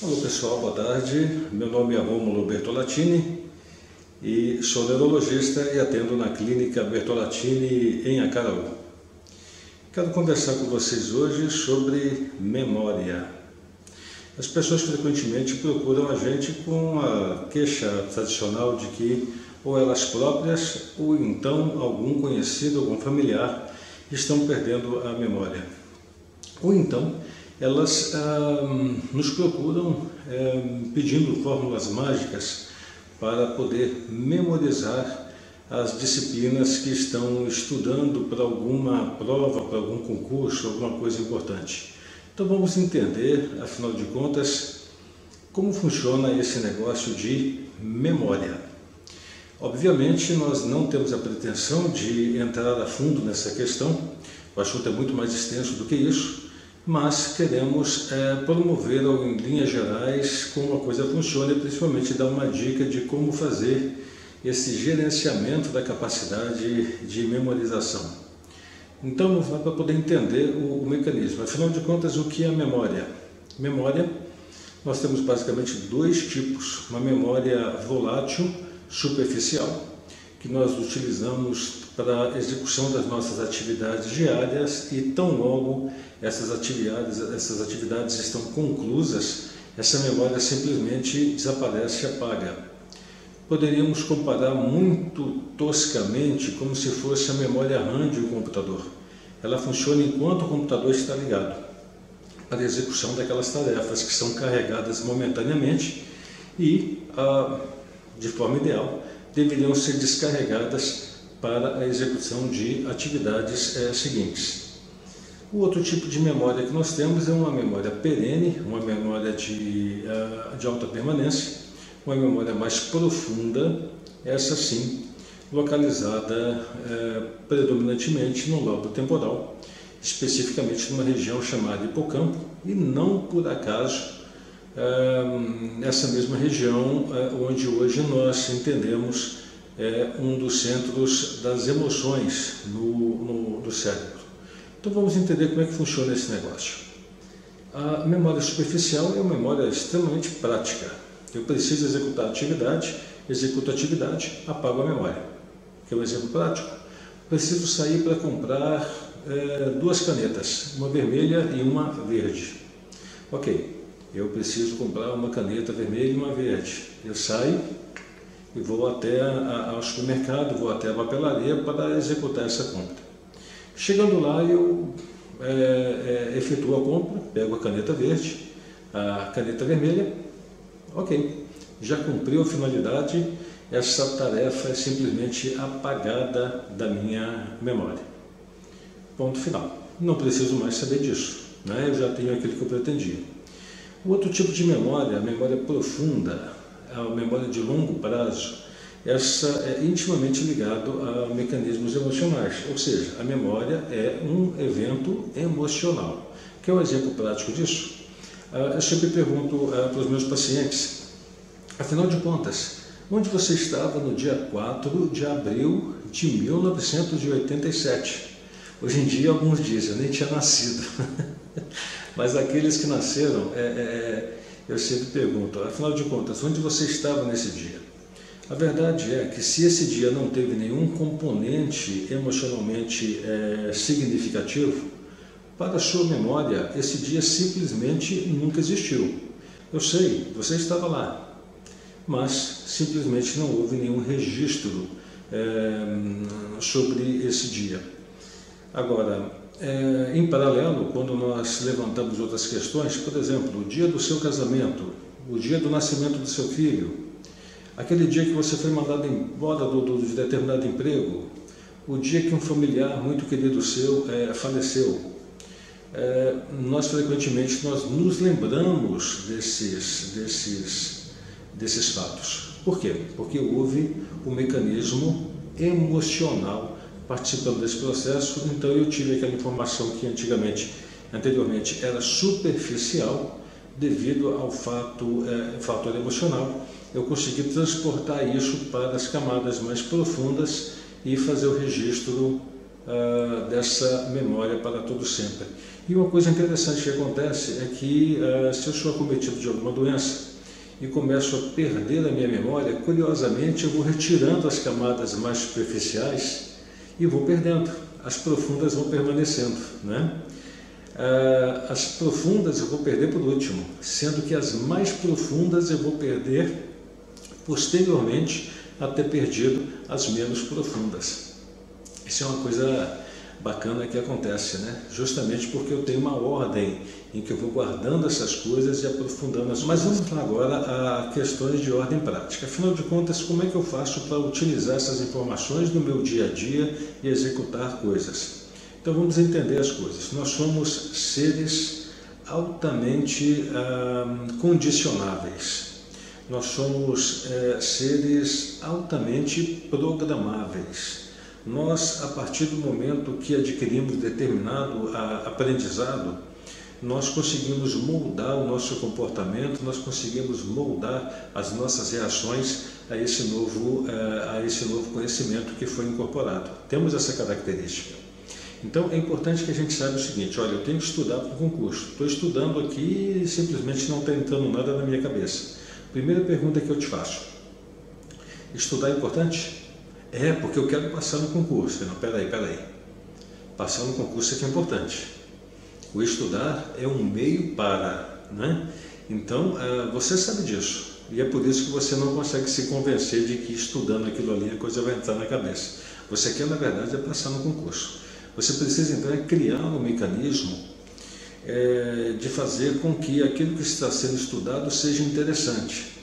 Olá pessoal, boa tarde. Meu nome é Rômulo Bertolatini e sou neurologista e atendo na clínica Bertolatini em Acaraú. Quero conversar com vocês hoje sobre memória. As pessoas frequentemente procuram a gente com a queixa tradicional de que ou elas próprias ou então algum conhecido, algum familiar estão perdendo a memória. Ou então elas nos procuram pedindo fórmulas mágicas para poder memorizar as disciplinas que estão estudando para alguma prova, para algum concurso, alguma coisa importante. Então vamos entender, afinal de contas, como funciona esse negócio de memória. Obviamente nós não temos a pretensão de entrar a fundo nessa questão, o assunto é muito mais extenso do que isso, mas queremos promover em linhas gerais como a coisa funciona e principalmente dar uma dica de como fazer esse gerenciamento da capacidade de memorização. Então vamos lá para poder entender o mecanismo. Afinal de contas, o que é a memória? Memória, nós temos basicamente dois tipos. Uma memória volátil, superficial, que nós utilizamos para a execução das nossas atividades diárias e tão logo essas atividades estão conclusas, essa memória simplesmente desaparece e apaga. Poderíamos comparar muito toscamente como se fosse a memória RAM de um computador. Ela funciona enquanto o computador está ligado, para a execução daquelas tarefas que são carregadas momentaneamente e, de forma ideal, deveriam ser descarregadas para a execução de atividades seguintes. O outro tipo de memória que nós temos é uma memória perene, uma memória de alta permanência, uma memória mais profunda, essa sim, localizada predominantemente no lobo temporal, especificamente numa região chamada hipocampo, e não por acaso essa mesma região onde hoje nós entendemos um dos centros das emoções do cérebro. Então vamos entender como é que funciona esse negócio. A memória superficial é uma memória extremamente prática. Eu preciso executar a atividade, executo a atividade, apago a memória. Que é um exemplo prático. Preciso sair para comprar duas canetas, uma vermelha e uma verde. Ok, eu preciso comprar uma caneta vermelha e uma verde. Eu saio e vou até ao supermercado, vou até a papelaria para executar essa compra. Chegando lá, eu efetuo a compra, pego a caneta verde, a caneta vermelha, ok, já cumpriu a finalidade, essa tarefa é simplesmente apagada da minha memória. Ponto final. Não preciso mais saber disso, né? Eu já tenho aquilo que eu pretendia. O outro tipo de memória, a memória profunda, a memória de longo prazo, essa é intimamente ligada a mecanismos emocionais, ou seja, a memória é um evento emocional. Quer um exemplo prático disso? Eu sempre pergunto para os meus pacientes, afinal de contas, onde você estava no dia 4 de abril de 1987? Hoje em dia alguns dizem, eu nem tinha nascido, mas aqueles que nasceram, eu sempre pergunto, afinal de contas, onde você estava nesse dia? A verdade é que se esse dia não teve nenhum componente emocionalmente significativo, para a sua memória, esse dia simplesmente nunca existiu. Eu sei, você estava lá, mas simplesmente não houve nenhum registro sobre esse dia. Agora, em paralelo, quando nós levantamos outras questões, por exemplo, o dia do seu casamento, o dia do nascimento do seu filho, aquele dia que você foi mandado embora de determinado emprego, o dia que um familiar muito querido seu faleceu, nós frequentemente nos lembramos desses fatos. Por quê? Porque houve um mecanismo emocional participando desse processo, então eu tive aquela informação que anteriormente era superficial, devido ao fator emocional, eu consegui transportar isso para as camadas mais profundas e fazer o registro dessa memória para todo sempre. E uma coisa interessante que acontece é que se eu sou acometido de alguma doença e começo a perder a minha memória, curiosamente eu vou retirando as camadas mais superficiais e vou perdendo, as profundas vão permanecendo, né? As profundas eu vou perder por último, sendo que as mais profundas eu vou perder posteriormente a ter perdido as menos profundas. Isso é uma coisa bacana que acontece, né? Justamente porque eu tenho uma ordem em que eu vou guardando essas coisas e aprofundando as coisas. Mas vamos lá agora a questões de ordem prática. Afinal de contas, como é que eu faço para utilizar essas informações no meu dia a dia e executar coisas? Então vamos entender as coisas. Nós somos seres altamente condicionáveis. Nós somos seres altamente programáveis. Nós, a partir do momento que adquirimos determinado aprendizado, nós conseguimos moldar o nosso comportamento, nós conseguimos moldar as nossas reações a esse novo conhecimento que foi incorporado. Temos essa característica. Então é importante que a gente saiba o seguinte: olha, eu tenho que estudar para o concurso. Estou estudando aqui e simplesmente não está entrando nada na minha cabeça. Primeira pergunta que eu te faço: estudar é importante? É, porque eu quero passar no concurso. Não, peraí. Passar no concurso é que é importante. O estudar é um meio para, né? Então, você sabe disso. E é por isso que você não consegue se convencer de que estudando aquilo ali a coisa vai entrar na cabeça. Você quer, na verdade, é passar no concurso. Você precisa, então, criar um mecanismo de fazer com que aquilo que está sendo estudado seja interessante.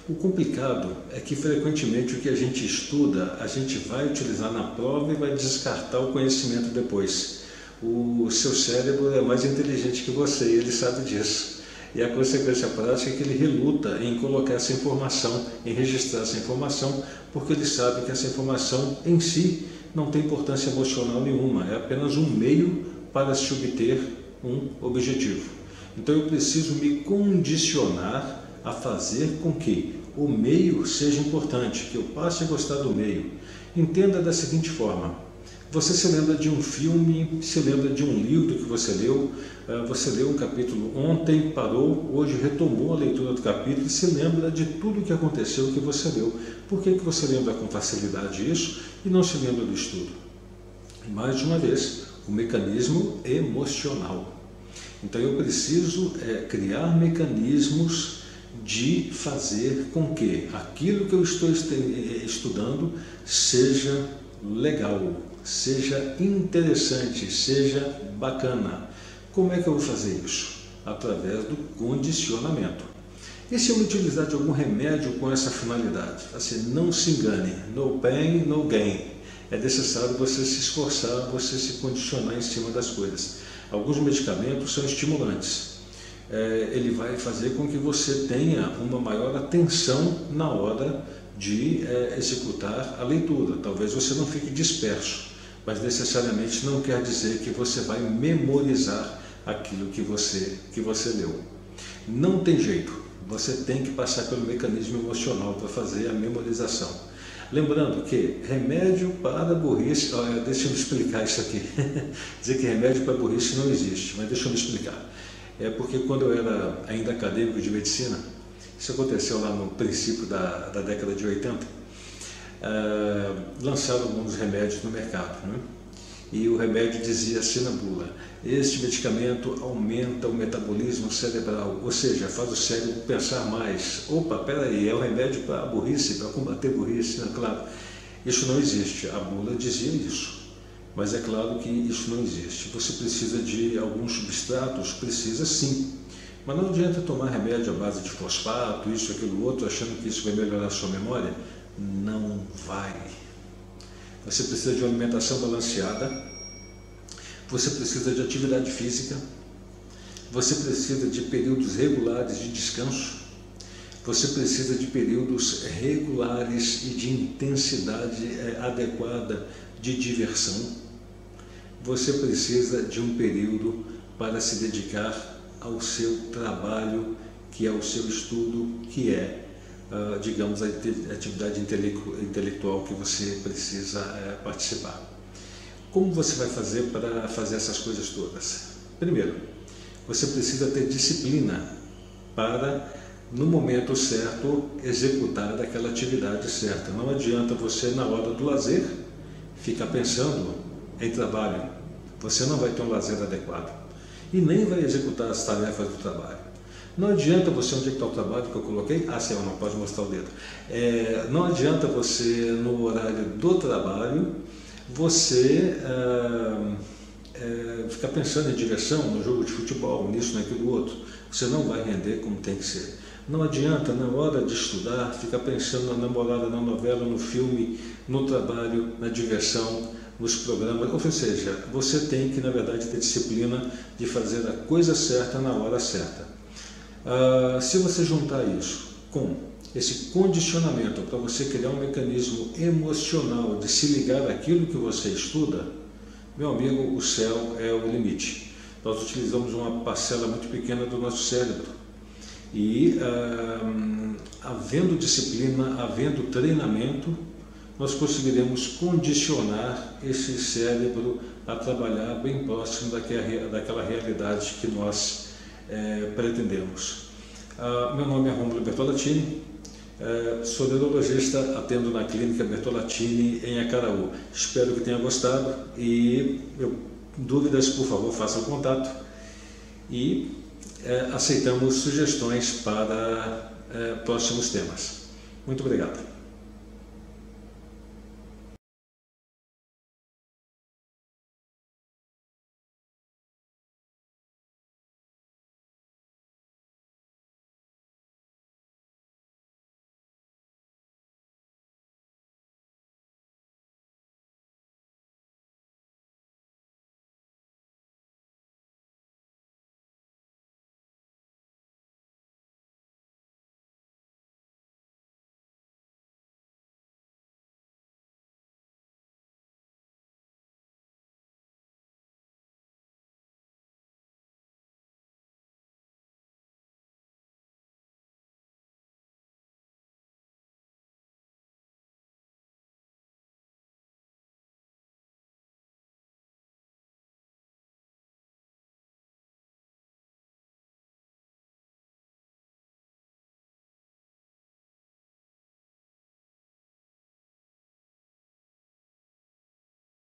O complicado é que frequentemente o que a gente estuda, a gente vai utilizar na prova e vai descartar o conhecimento depois. O seu cérebro é mais inteligente que você e ele sabe disso. E a consequência prática é que ele reluta em colocar essa informação, em registrar essa informação, porque ele sabe que essa informação em si não tem importância emocional nenhuma, é apenas um meio para se obter um objetivo. Então eu preciso me condicionar a fazer com que o meio seja importante, que eu passe a gostar do meio. Entenda da seguinte forma: você se lembra de um filme, se lembra de um livro que você leu um capítulo ontem, parou, hoje retomou a leitura do capítulo e se lembra de tudo o que aconteceu que você leu. Por que você lembra com facilidade isso e não se lembra do estudo? Mais uma vez, o mecanismo emocional. Então eu preciso criar mecanismos de fazer com que aquilo que eu estou estudando seja legal, seja interessante, seja bacana. Como é que eu vou fazer isso? Através do condicionamento. E se eu utilizar de algum remédio com essa finalidade? Assim, não se engane, no pain, no gain. É necessário você se esforçar, você se condicionar em cima das coisas. Alguns medicamentos são estimulantes. Ele vai fazer com que você tenha uma maior atenção na hora de executar a leitura. Talvez você não fique disperso, mas necessariamente não quer dizer que você vai memorizar aquilo que você leu. Não tem jeito, você tem que passar pelo mecanismo emocional para fazer a memorização. Lembrando que remédio para burrice, deixa eu me explicar isso aqui, dizer que remédio para burrice não existe, mas deixa eu me explicar. É porque quando eu era ainda acadêmico de medicina, isso aconteceu lá no princípio da década de 80, lançaram alguns remédios no mercado, né? E o remédio dizia assim na bula: este medicamento aumenta o metabolismo cerebral, ou seja, faz o cérebro pensar mais. Opa, peraí, é um remédio para a burrice, para combater burrice, né? Claro, isso não existe, a bula dizia isso. Mas é claro que isso não existe. Você precisa de alguns substratos? Precisa sim. Mas não adianta tomar remédio à base de fosfato, isso, aquilo, outro, achando que isso vai melhorar a sua memória. Não vai. Você precisa de uma alimentação balanceada, você precisa de atividade física, você precisa de períodos regulares de descanso, você precisa de períodos regulares e de intensidade adequada de diversão. Você precisa de um período para se dedicar ao seu trabalho, que é o seu estudo, que é, digamos, a atividade intelectual que você precisa participar. Como você vai fazer para fazer essas coisas todas? Primeiro, você precisa ter disciplina para, no momento certo, executar aquela atividade certa. Não adianta você, na hora do lazer, ficar pensando em trabalho. Você não vai ter um lazer adequado e nem vai executar as tarefas do trabalho. Não adianta você, onde é que está o trabalho que eu coloquei? Ah, sim, não pode mostrar o dedo. Não adianta você, no horário do trabalho, você ficar pensando em diversão, no jogo de futebol, nisso, naquilo, outro. Você não vai render como tem que ser. Não adianta, na hora de estudar, ficar pensando na namorada, na novela, no filme, no trabalho, na diversão, nos programas. Ou seja, você tem que, na verdade, ter disciplina de fazer a coisa certa na hora certa. Se você juntar isso com esse condicionamento para você criar um mecanismo emocional de se ligar àquilo que você estuda, meu amigo, o céu é o limite. Nós utilizamos uma parcela muito pequena do nosso cérebro e, havendo disciplina, havendo treinamento, nós conseguiremos condicionar esse cérebro a trabalhar bem próximo daquela realidade que nós pretendemos. Meu nome é Rômulo Bertolatini, sou neurologista, atendo na Clínica Bertolatini em Acaraú. Espero que tenha gostado e dúvidas, por favor, façam contato e aceitamos sugestões para próximos temas. Muito obrigado.